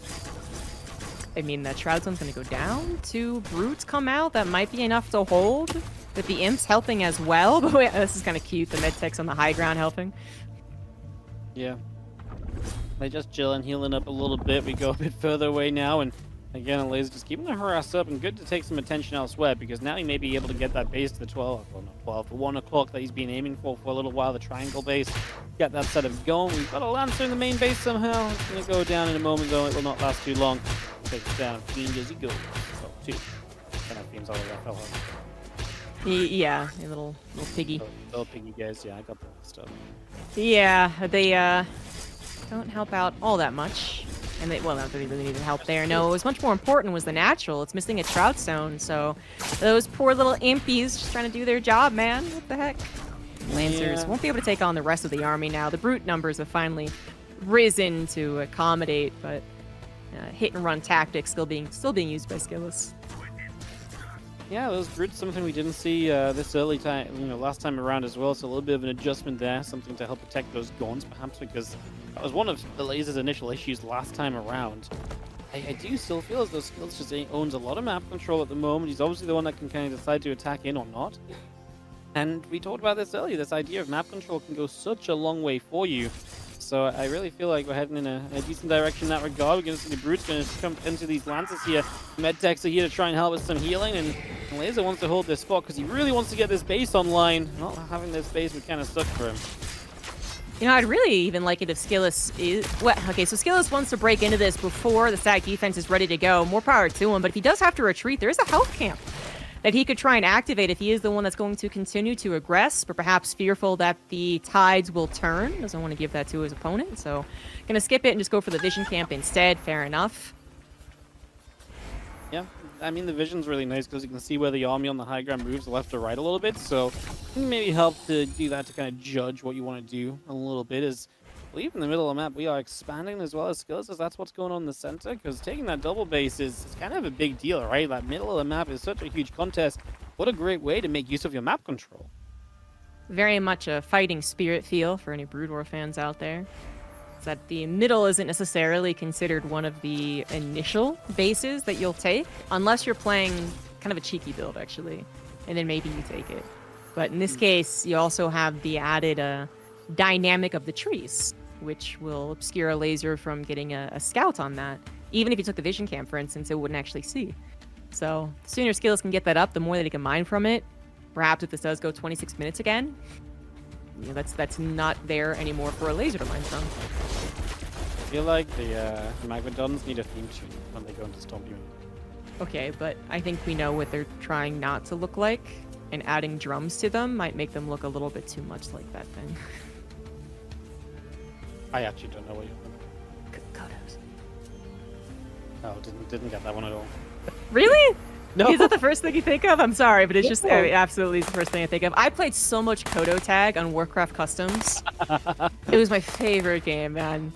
I mean, that Shroud Stone's going to go down. 2 Brutes come out. That might be enough to hold. With the Imps helping as well. But wait, this is kind of cute. The Medtech's on the high ground helping. Yeah. They just chilling, healing up a little bit. We go a bit further away now, and again, Elazer just keeping the harass up, and good to take some attention elsewhere, because now he may be able to get that base to the 12, well not 12, the 1 o'clock that he's been aiming for a little while, the triangle base. Get that set of going. We've got a Lancer in the main base somehow. It's going to go down in a moment, though. It will not last too long. Takes down Fiend as he goes. So, 2. Kind of Fiend's all over that fella. Yeah, a little piggy. Little piggy guys, yeah, I got that stuff. Yeah, they don't help out all that much. And they, well, not that they really needed help there. No, what was much more important was the natural. It's missing a Shroud Stone, so those poor little impies just trying to do their job, man. What the heck? Lancers won't be able to take on the rest of the army now. The brute numbers have finally risen to accommodate, but hit and run tactics still being used by Skillous. Yeah, those brutes, something we didn't see this early time, last time around as well. So a little bit of an adjustment there, something to help protect those guns, perhaps, because that was one of Elazer's initial issues last time around. I do still feel as though Skillous just owns a lot of map control at the moment. He's obviously the one that can kind of decide to attack in or not. And we talked about this earlier. This idea of map control can go such a long way for you. So I really feel like we're heading in a decent direction in that regard. We're going to see the Brutes going to come into these Lancers here. Medtechs are here to try and help with some healing, and Elazer wants to hold this spot because he really wants to get this base online. Not having this base would kind of suck for him. I'd really even like it if Skillous is... Well, okay, so Skillous wants to break into this before the stack defense is ready to go. More power to him, but if he does have to retreat, there is a health camp that he could try and activate if he is the one that's going to continue to aggress, but perhaps fearful that the tides will turn. Doesn't want to give that to his opponent, so gonna skip it and just go for the vision camp instead. Fair enough. Yeah, I mean, the vision's really nice because you can see where the army on the high ground moves left or right a little bit, so maybe help to do that to kind of judge what you want to do a little bit. Is I believe in the middle of the map we are expanding as well as Skillous, as that's what's going on in the center, because taking that double base is kind of a big deal, right? That middle of the map is such a huge contest. What a great way to make use of your map control. Very much a fighting spirit feel for any Brood War fans out there. It's that the middle isn't necessarily considered one of the initial bases that you'll take, unless you're playing kind of a cheeky build, actually, and then maybe you take it. But in this case, you also have the added dynamic of the trees, which will obscure Elazer from getting a scout on that. Even if he took the vision camp, for instance, it wouldn't actually see. So the sooner Skillous can get that up, the more that he can mine from it. Perhaps if this does go 26 minutes again, that's not there anymore for Elazer to mine from. feel like the Magmadons need a theme tune when they go into Storm Game. Okay, but I think we know what they're trying not to look like, and adding drums to them might make them look a little bit too much like that thing. I actually don't know what you're thinking. Kodos. Oh, didn't get that one at all. Really? No. Is that the first thing you think of? I'm sorry, but it's just absolutely the first thing I think of. I played so much Kodo Tag on Warcraft Customs. It was my favorite game, man.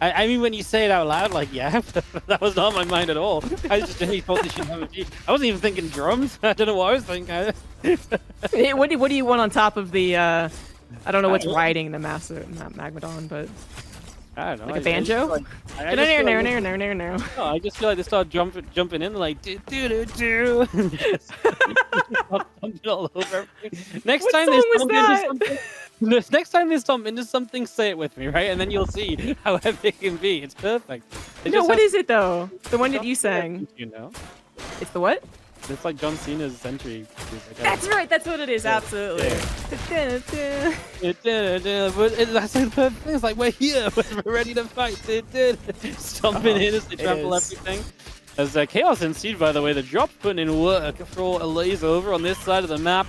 I mean, when you say it out loud, like, yeah, that was not on my mind at all. I just genuinely thought they should have a beat. I wasn't even thinking drums. I don't know what I was thinking. What do you want on top of the, I don't know what's riding the massive Magmadon, but... I don't know. Like a banjo? I just feel like they start jumping in like do do do do. Jumping all over everything. Next time they stomp into something, say it with me, right? And then you'll see how epic it can be. It's perfect. No, what is it though? The one that you sang. You know? It's the what? It's like John Cena's entry music. That's right. That's what it is. Absolutely. Yeah. But that's the perfect thing. It's like we're here. We're ready to fight. Stomping in as they trample everything. As Chaos and Seed, by the way, the drop putting in work for Elazer over on this side of the map.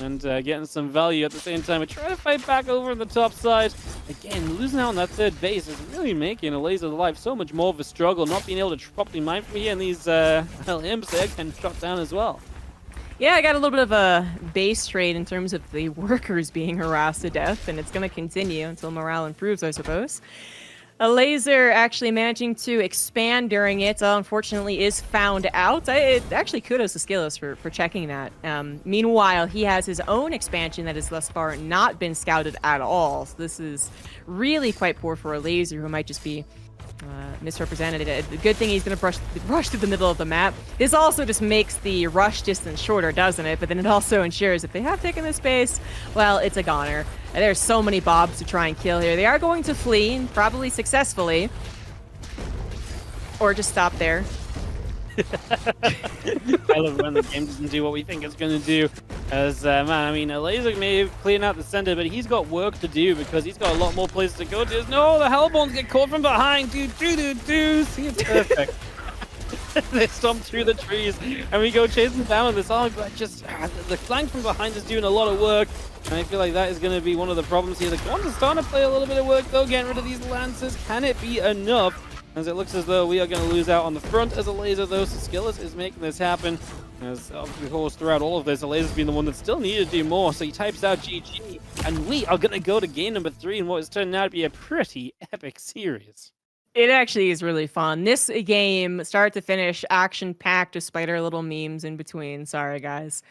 And getting some value at the same time. We're trying to fight back over on the top side. Again, losing out on that third base is really making Elazer life so much more of a struggle. Not being able to properly mine from here, and these imps there can shot down as well. Yeah, I got a little bit of a base trade in terms of the workers being harassed to death, and it's going to continue until morale improves, I suppose. Elazer actually managing to expand during it, unfortunately, is found out. Actually, kudos to Skillous for checking that. Meanwhile, he has his own expansion that has thus far not been scouted at all. So this is really quite poor for Elazer, who might just be misrepresented. The good thing he's going to rush through the middle of the map. This also just makes the rush distance shorter, doesn't it? But then it also ensures if they have taken this space, well, it's a goner. There's so many bobs to try and kill here. They are going to flee, probably successfully. Or just stop there. I love when the game doesn't do what we think it's going to do. As, man, I mean, Elazer may have cleared out the center, but he's got work to do because he's got a lot more places to go to. No, the Hellborns get caught from behind. See, it's perfect. They stomp through the trees, and we go chasing down on this army, but just the flank from behind is doing a lot of work. And I feel like that is going to be one of the problems here. The Quants are starting to play a little bit of work, though, getting rid of these Lancers. Can it be enough? As it looks as though we are going to lose out on the front as Elazer, though. So Skillous is making this happen. As, of course, throughout all of this, Elazer's been the one that still needed to do more. So he types out GG, and we are going to go to game number 3 in what is turning out to be a pretty epic series. It actually is really fun. This game, start to finish, action-packed despite our little memes in between. Sorry, guys.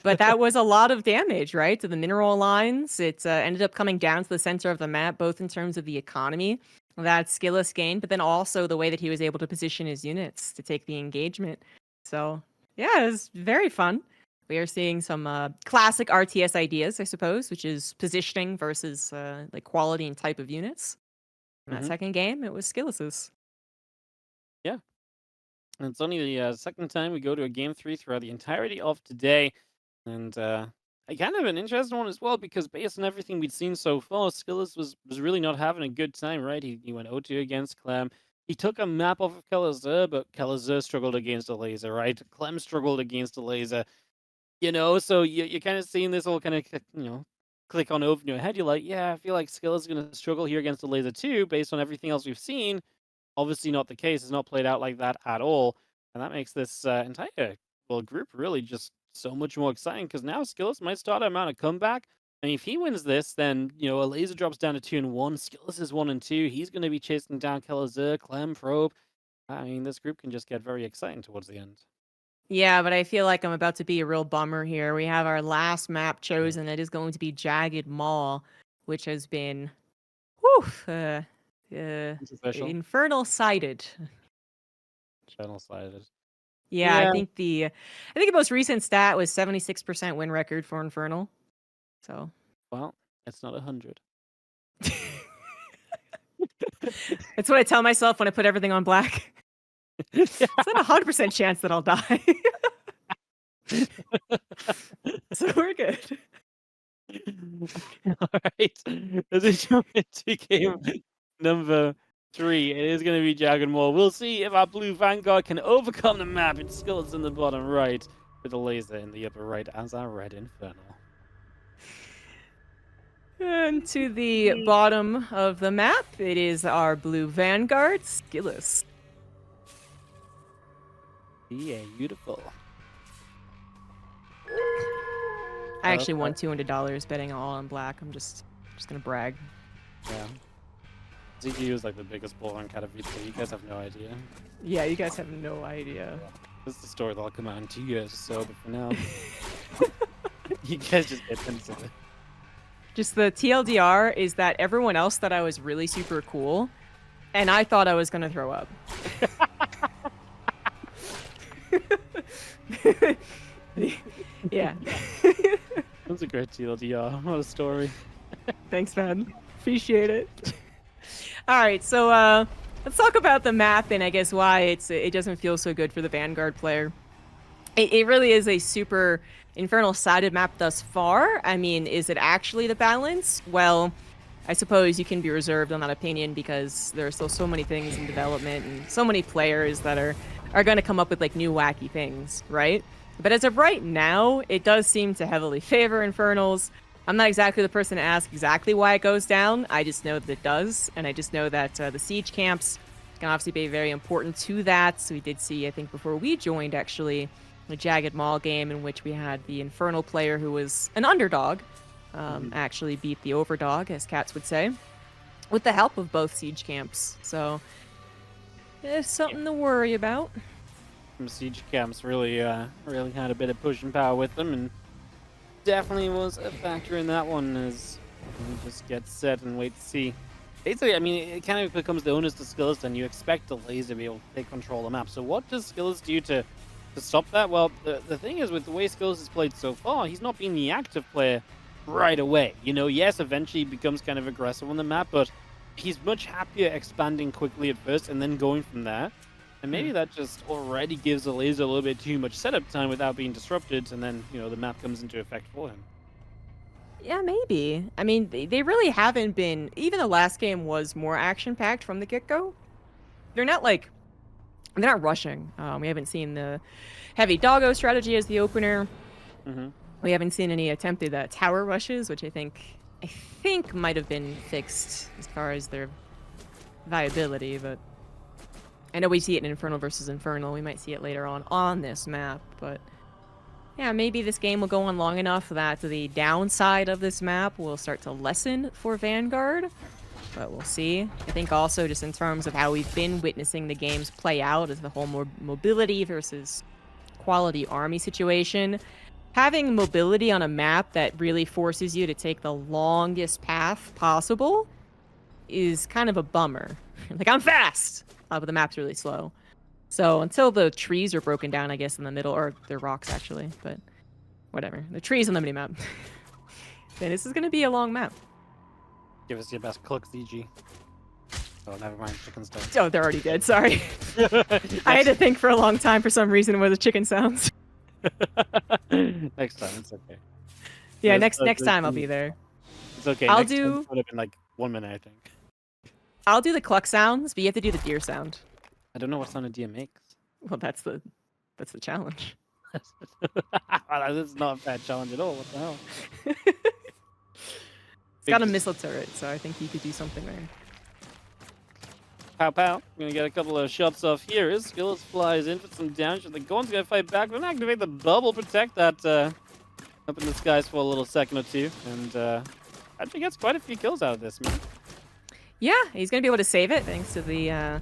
But that was a lot of damage, right, to the mineral lines. It ended up coming down to the center of the map, both in terms of the economy that Skillous gained, but then also the way that he was able to position his units to take the engagement. So, yeah, it was very fun. We are seeing some classic RTS ideas, I suppose, which is positioning versus like quality and type of units. In that second game, it was Skillous's. Yeah. And it's only the second time we go to a game 3 throughout the entirety of today. And I kind of an interesting one as well, because based on everything we'd seen so far, Skillous was really not having a good time, right? He went 0-2 against Clem. He took a map off of Elazer, but Elazer struggled against Elazer, right? Clem struggled against Elazer. You know, so you're kind of seeing this all kind of, you know, click on over in your head. You're like, yeah, I feel like Skillous is going to struggle here against Elazer too, based on everything else we've seen. Obviously not the case. It's not played out like that at all. And that makes this entire group really just so much more exciting, because now Skillous might start a amount of comeback. And if he wins this, then, you know, Elazer drops down to 2-1. Skillous is 1-2. He's going to be chasing down Elazer, Clem, Probe. I mean, this group can just get very exciting towards the end. Yeah, but I feel like I'm about to be a real bummer here. We have our last map chosen. It is going to be Jagged Maw, which has been infernal sided. Infernal sided. Yeah, I think the most recent stat was 76% win record for Infernal. So, well, it's not 100. That's what I tell myself when I put everything on black. It's not 100% chance that I'll die. So we're good. All right. As we jump into game number 3. It is going to be Jagged Maw. We'll see if our blue Vanguard can overcome the map. It's Skillous in the bottom right with a Elazer in the upper right as our red Infernal. And to the bottom of the map, it is our blue Vanguard, Skillous. Yeah, beautiful. I actually won $200 betting all on black. I'm just gonna brag. Yeah. ZG is like the biggest bull on Katowice, so you guys have no idea. Yeah, you guys have no idea. This is the story that'll come out in 2 years or so, but for now, you guys just get into it. Just the TLDR is that everyone else thought I was really super cool, and I thought I was gonna throw up. Yeah. That's a great TLDR. What a story. Thanks, man. Appreciate it. All right, so let's talk about the map and I guess why it doesn't feel so good for the Vanguard player. It really is a super Infernal-sided map thus far. I mean, is it actually the balance? Well, I suppose you can be reserved on that opinion because there are still so many things in development and so many players that are going to come up with like new wacky things, right? But as of right now, it does seem to heavily favor Infernals. I'm not exactly the person to ask exactly why it goes down. I just know that it does, and I just know that the siege camps can obviously be very important to that. So we did see, I think, before we joined, actually, a Jagged Maw game in which we had the Infernal player who was an underdog actually beat the overdog, as cats would say, with the help of both siege camps. So it's something to worry about. Some siege camps really had a bit of pushing power with them, and definitely was a factor in that one as we just get set and wait to see. Basically, I mean, it kind of becomes the onus to Skillous, and you expect the Elazer to be able to take control of the map. So what does Skillous do to stop that? Well, the thing is, with the way Skillous has played so far, he's not been the active player right away. You know, yes, eventually he becomes kind of aggressive on the map, but he's much happier expanding quickly at first and then going from there. And maybe that just already gives the Elazer a little bit too much setup time without being disrupted, and then, you know, the map comes into effect for him. Yeah, maybe. I mean, they really haven't been... Even the last game was more action-packed from the get-go. They're not, like... They're not rushing. We haven't seen the heavy doggo strategy as the opener. We haven't seen any attempted tower rushes, which I think might have been fixed as far as their viability, but... I know we see it in Infernal versus Infernal. We might see it later on this map, but... Yeah, maybe this game will go on long enough that the downside of this map will start to lessen for Vanguard, but we'll see. I think also just in terms of how we've been witnessing the games play out as the whole mobility versus quality army situation, having mobility on a map that really forces you to take the longest path possible is kind of a bummer. Like, I'm fast, but the map's really slow. So until the trees are broken down, I guess, in the middle, or they're rocks, actually, but whatever. The trees on the mini-map. Then this is going to be a long map. Give us your best cloak, ZG. Oh, never mind, chicken stuff. Oh, they're already dead, sorry. I had to think for a long time for some reason where the chicken sounds. Next time, it's okay. Yeah, next time I'll be there. It's okay. I'll next do... Would have been like 1 minute, I think. I'll do the cluck sounds, but you have to do the deer sound. I don't know what sound a deer makes. Well, that's the challenge. Well, this is not a bad challenge at all. What the hell? It's got a missile turret, so I think he could do something there. Pow pow. I'm gonna get a couple of shots off here. As Skillous flies in for some damage, and the Gorn's gonna fight back. We're gonna activate the bubble, protect that up in the skies for a little second or two, and actually gets quite a few kills out of this, man. Yeah, he's gonna be able to save it thanks to the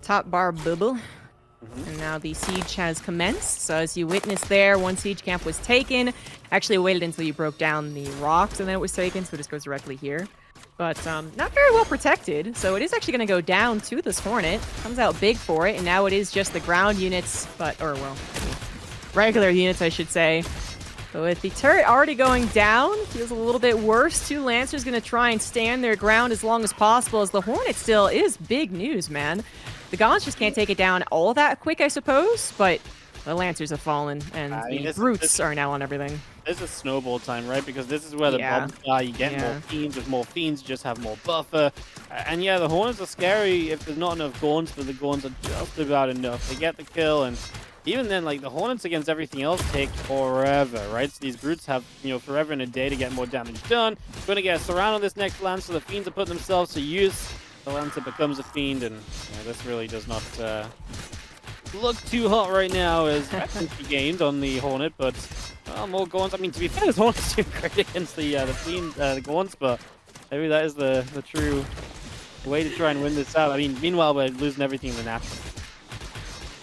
top bar bubble. And now the siege has commenced. So as you witnessed there, one siege camp was taken. Actually waited until you broke down the rocks and then it was taken, so it just goes directly here. But not very well protected, so it is actually going to go down to this Hornet. Comes out big for it, and now it is just the ground units, regular units, I should say. So with the turret already going down, feels a little bit worse. Two Lancers going to try and stand their ground as long as possible, as the Hornet still is big news, man. The Gaunts just can't take it down all that quick, I suppose, but the Lancers have fallen, and the Brutes are now on everything. this is snowball time, right? Because this is where the Yeah. bombs are. You get more fiends. With more fiends, you just have more buffer. And yeah, the Hornets are scary if there's not enough Gorns, but the Gorns are just about enough. They get the kill, and even then, like, the Hornets against everything else take forever, right? So these brutes have, forever and a day to get more damage done. Gonna get surrounded this next lance, so the fiends are putting themselves to use. The Lancer becomes a fiend, and this really does not look too hot right now as weapons be gained on the Hornet, but more Gorns. I mean, to be fair, this Hornet's doing great against the fiend, the Gorns, but maybe that is the true way to try and win this out. I mean, meanwhile, we're losing everything in the natural.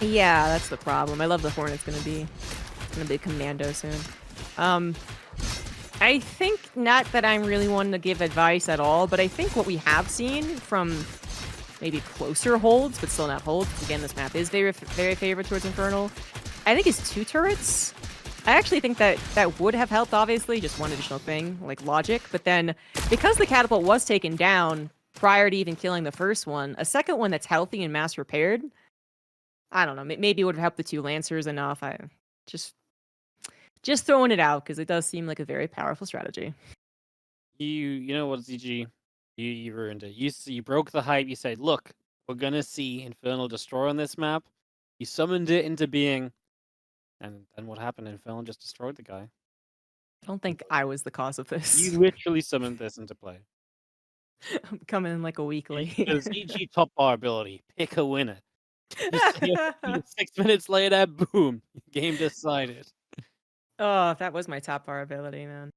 Yeah, that's the problem. I love the Hornet's gonna be commando soon. I think not that I'm really one to give advice at all, but I think what we have seen from maybe closer holds, but still not holds, 'cause again, this map is very, very favored towards Infernal, I think is 2 turrets. I actually think that would have helped, obviously, just one additional thing, like logic, but then because the catapult was taken down prior to even killing the first one, a second one that's healthy and mass repaired, I don't know, maybe it would have helped the 2 Lancers enough. I just throwing it out because it does seem like a very powerful strategy. You know what, ZG? You ruined it. You broke the hype. You said, look, we're gonna see Infernal destroy on this map. You summoned it into being, and then what happened? Infernal just destroyed the guy. I don't think I was the cause of this. You literally summoned this into play. I'm coming in like a weekly. The ZG top bar ability. Pick a winner. You say 6 minutes later, boom, game decided. Oh, if that was my top bar ability, man.